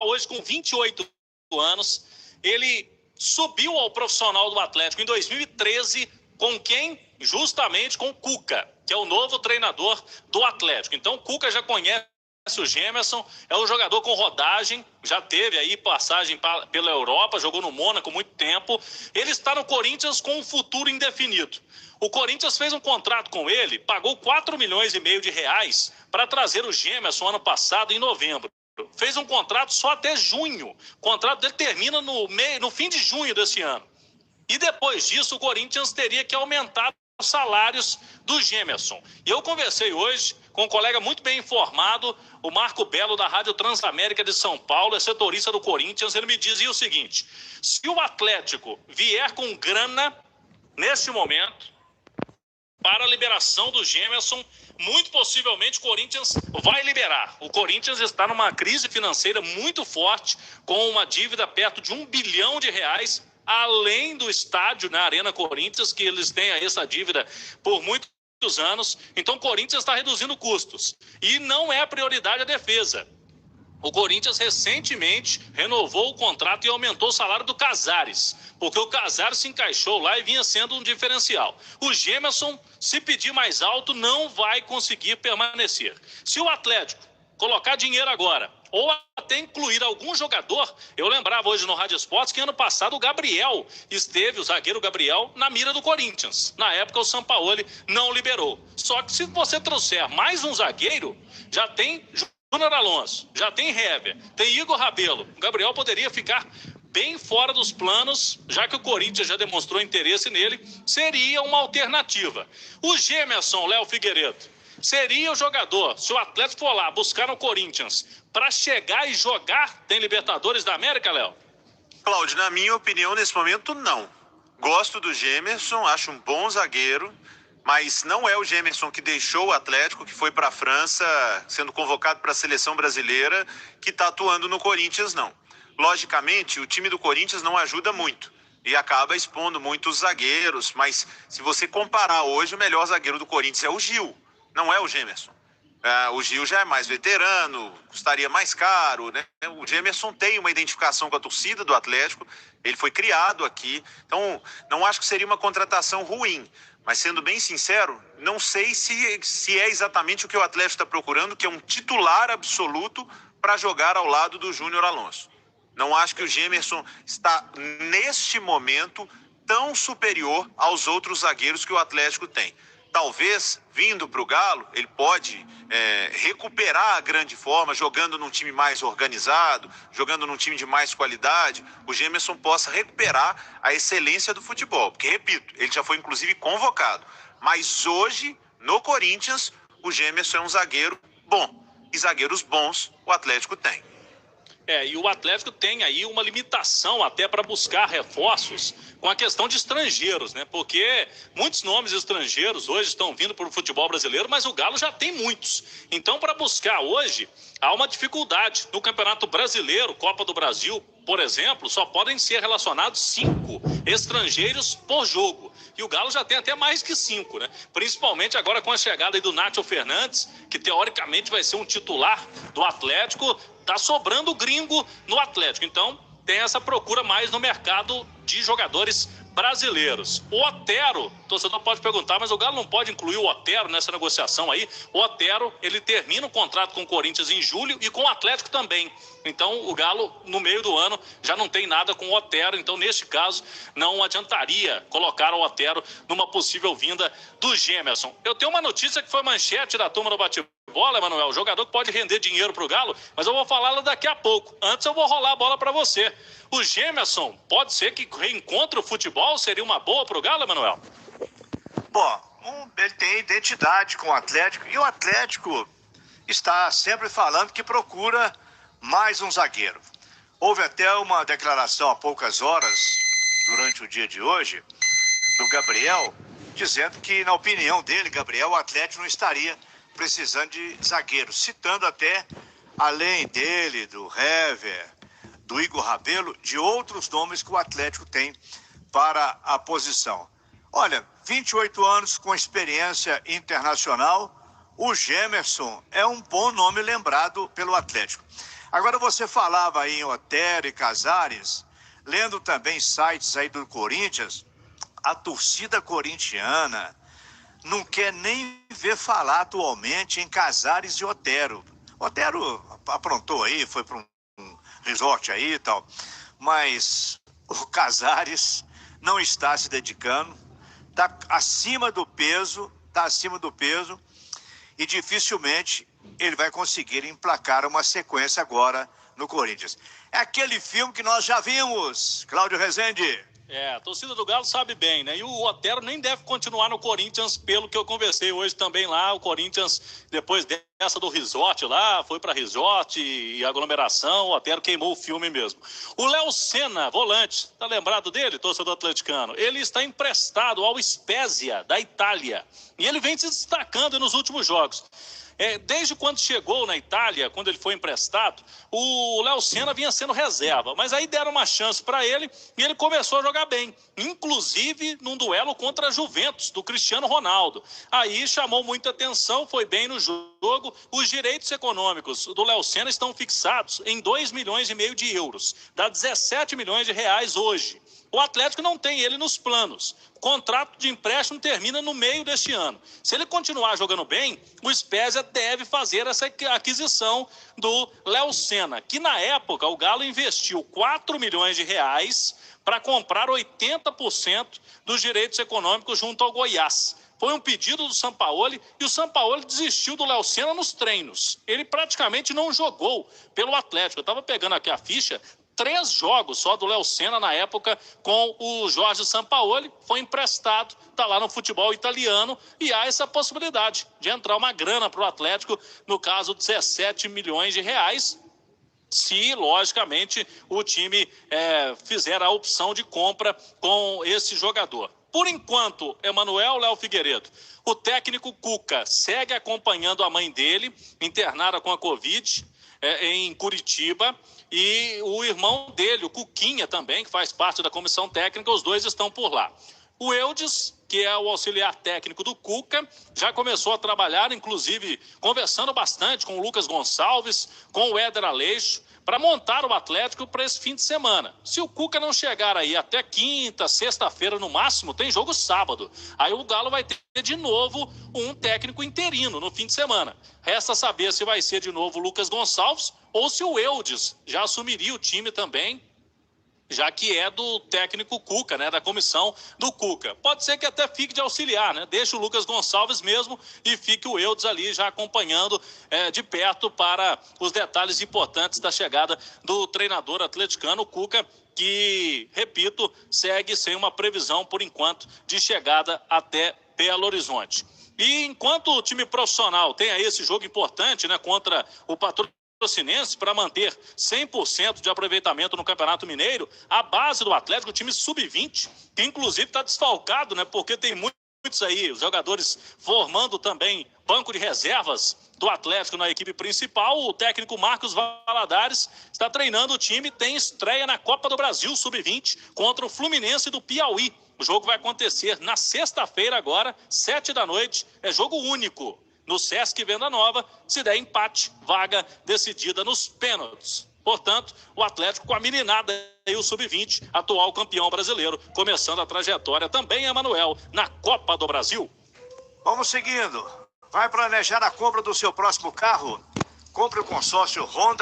hoje com 28 anos, ele subiu ao profissional do Atlético em 2013, com quem? Justamente com o Cuca, que é o novo treinador do Atlético. Então o Cuca já conhece o Gemerson, é um jogador com rodagem, já teve aí passagem pela Europa, jogou no Mônaco muito tempo. Ele está no Corinthians com um futuro indefinido. O Corinthians fez um contrato com ele, pagou 4,5 milhões de reais para trazer o Gemerson ano passado, em novembro. Fez um contrato só até junho. O contrato dele termina no fim de junho desse ano. E depois disso, o Corinthians teria que aumentar os salários do Gemerson. E eu conversei hoje com um colega muito bem informado, o Marco Belo, da Rádio Transamérica de São Paulo, é setorista do Corinthians. Ele me dizia o seguinte: se o Atlético vier com grana, neste momento, para a liberação do Gemerson, muito possivelmente o Corinthians vai liberar. O Corinthians está numa crise financeira muito forte, com uma dívida perto de R$1 bilhão, além do estádio na Arena Corinthians, que eles têm essa dívida por muitos anos. Então o Corinthians está reduzindo custos. E não é a prioridade a defesa. O Corinthians recentemente renovou o contrato e aumentou o salário do Casares, porque o Casares se encaixou lá e vinha sendo um diferencial. O Gemerson, se pedir mais alto, não vai conseguir permanecer. Se o Atlético colocar dinheiro agora, ou até incluir algum jogador, eu lembrava hoje no Rádio Esportes que ano passado o Gabriel esteve, o zagueiro Gabriel, na mira do Corinthians. Na época o Sampaoli não liberou. Só que se você trouxer mais um zagueiro, já tem Júnior Alonso, já tem Hever, tem Igor Rabelo. O Gabriel poderia ficar bem fora dos planos, já que o Corinthians já demonstrou interesse nele, seria uma alternativa. O Gemerson, Léo Figueiredo, seria o jogador, se o Atlético for lá buscar no Corinthians, para chegar e jogar, tem Libertadores da América, Léo? Cláudio, na minha opinião, nesse momento, não. Gosto do Gemerson, acho um bom zagueiro, mas não é o Gemerson que deixou o Atlético, que foi para a França, sendo convocado para a seleção brasileira, que está atuando no Corinthians, não. Logicamente, o time do Corinthians não ajuda muito e acaba expondo muito os zagueiros, mas se você comparar hoje, o melhor zagueiro do Corinthians é o Gil, não é o Gemerson. O Gil já é mais veterano, custaria mais caro, né? O Gemerson tem uma identificação com a torcida do Atlético, ele foi criado aqui, então não acho que seria uma contratação ruim. Mas, sendo bem sincero, não sei se é exatamente o que o Atlético está procurando, que é um titular absoluto para jogar ao lado do Júnior Alonso. Não acho que o Gemerson está, neste momento, tão superior aos outros zagueiros que o Atlético tem. Talvez, vindo para o Galo, ele pode recuperar a grande forma, jogando num time mais organizado, jogando num time de mais qualidade, o Gemerson possa recuperar a excelência do futebol. Porque, repito, ele já foi inclusive convocado. Mas hoje, no Corinthians, o Gemerson é um zagueiro bom. E zagueiros bons o Atlético tem. E o Atlético tem aí uma limitação até para buscar reforços com a questão de estrangeiros, né? Porque muitos nomes estrangeiros hoje estão vindo para o futebol brasileiro, mas o Galo já tem muitos. Então, para buscar hoje, há uma dificuldade. No Campeonato Brasileiro, Copa do Brasil, por exemplo, só podem ser relacionados 5 estrangeiros por jogo. E o Galo já tem até mais que 5, né? Principalmente agora com a chegada aí do Nátio Fernandes, que teoricamente vai ser um titular do Atlético. Tá sobrando gringo no Atlético. Então, tem essa procura mais no mercado de jogadores brasileiros. O Otero, o torcedor pode perguntar, mas o Galo não pode incluir o Otero nessa negociação aí? O Otero, ele termina o contrato com o Corinthians em julho e com o Atlético também. Então, o Galo, no meio do ano, já não tem nada com o Otero. Então, neste caso, não adiantaria colocar o Otero numa possível vinda do Gemerson. Eu tenho uma notícia que foi manchete da turma do Bate-Bola, Emanuel, jogador que pode render dinheiro para o Galo, mas eu vou falá-la daqui a pouco. Antes eu vou rolar a bola para você. O Gemerson pode ser que reencontre o futebol? Seria uma boa para o Galo, Emanuel? Bom, ele tem identidade com o Atlético e o Atlético está sempre falando que procura mais um zagueiro. Houve até uma declaração há poucas horas, durante o dia de hoje, do Gabriel, dizendo que, na opinião dele, Gabriel, o Atlético não estaria precisando de zagueiro, citando até, além dele, do Hever, do Igor Rabelo, de outros nomes que o Atlético tem para a posição. Olha, 28 anos com experiência internacional, o Gemerson é um bom nome lembrado pelo Atlético. Agora você falava aí em Otero e Casares, lendo também sites aí do Corinthians, a torcida corintiana não quer nem ver falar atualmente em Casares e Otero. Otero aprontou aí, foi para um resort aí e tal, mas o Casares não está se dedicando, está acima do peso, e dificilmente ele vai conseguir emplacar uma sequência agora no Corinthians. É aquele filme que nós já vimos, Cláudio Rezende. A torcida do Galo sabe bem, né? E o Otero nem deve continuar no Corinthians, pelo que eu conversei hoje também lá. O Corinthians, depois dessa do resort lá, foi para resort e aglomeração. O Otero queimou o filme mesmo. O Léo Senna, volante, tá lembrado dele, torcedor atleticano? Ele está emprestado ao Spezia, da Itália. E ele vem se destacando nos últimos jogos. Desde quando chegou na Itália, quando ele foi emprestado, o Léo Senna vinha sendo reserva. Mas aí deram uma chance para ele e ele começou a jogar bem. Inclusive num duelo contra a Juventus, do Cristiano Ronaldo. Aí chamou muita atenção, foi bem no jogo. Os direitos econômicos do Léo Senna estão fixados em 2,5 milhões de euros. Dá 17 milhões de reais hoje. O Atlético não tem ele nos planos. O contrato de empréstimo termina no meio deste ano. Se ele continuar jogando bem, o Spezia deve fazer essa aquisição do Léo Senna, que na época o Galo investiu 4 milhões de reais para comprar 80% dos direitos econômicos junto ao Goiás. Foi um pedido do Sampaoli e o Sampaoli desistiu do Léo Senna nos treinos. Ele praticamente não jogou pelo Atlético. Eu estava pegando aqui a ficha. 3 jogos só do Léo Senna na época com o Jorge Sampaoli, foi emprestado, está lá no futebol italiano e há essa possibilidade de entrar uma grana para o Atlético, no caso 17 milhões de reais, se logicamente o time fizer a opção de compra com esse jogador. Por enquanto, Emanuel Léo Figueiredo, o técnico Cuca segue acompanhando a mãe dele, internada com a Covid, em Curitiba, e o irmão dele, o Cuquinha também, que faz parte da comissão técnica, os dois estão por lá. O Eudes, que é o auxiliar técnico do Cuca, já começou a trabalhar, inclusive conversando bastante com o Lucas Gonçalves, com o Éder Aleixo, para montar o Atlético para esse fim de semana. Se o Cuca não chegar aí até quinta, sexta-feira no máximo, tem jogo sábado. Aí o Galo vai ter de novo um técnico interino no fim de semana. Resta saber se vai ser de novo o Lucas Gonçalves ou se o Eudes já assumiria o time também, já que é do técnico Cuca, né, da comissão do Cuca. Pode ser que até fique de auxiliar, né? Deixa o Lucas Gonçalves mesmo e fique o Eudes ali já acompanhando de perto para os detalhes importantes da chegada do treinador atleticano, Cuca, que, repito, segue sem uma previsão, por enquanto, de chegada até Belo Horizonte. E enquanto o time profissional tem aí esse jogo importante, né, contra o Patrocinense para manter 100% de aproveitamento no Campeonato Mineiro, a base do Atlético, o time sub-20, que inclusive está desfalcado, né? Porque tem muitos aí, os jogadores formando também banco de reservas do Atlético na equipe principal. O técnico Marcos Valadares está treinando o time, tem estreia na Copa do Brasil sub-20 contra o Fluminense do Piauí. O jogo vai acontecer na sexta-feira agora, 7h, é jogo único no Sesc Venda Nova. Se der empate, vaga decidida nos pênaltis. Portanto, o Atlético com a meninada e o sub-20, atual campeão brasileiro, começando a trajetória também, Emanuel, na Copa do Brasil. Vamos seguindo. Vai planejar a compra do seu próximo carro? Compre o consórcio Honda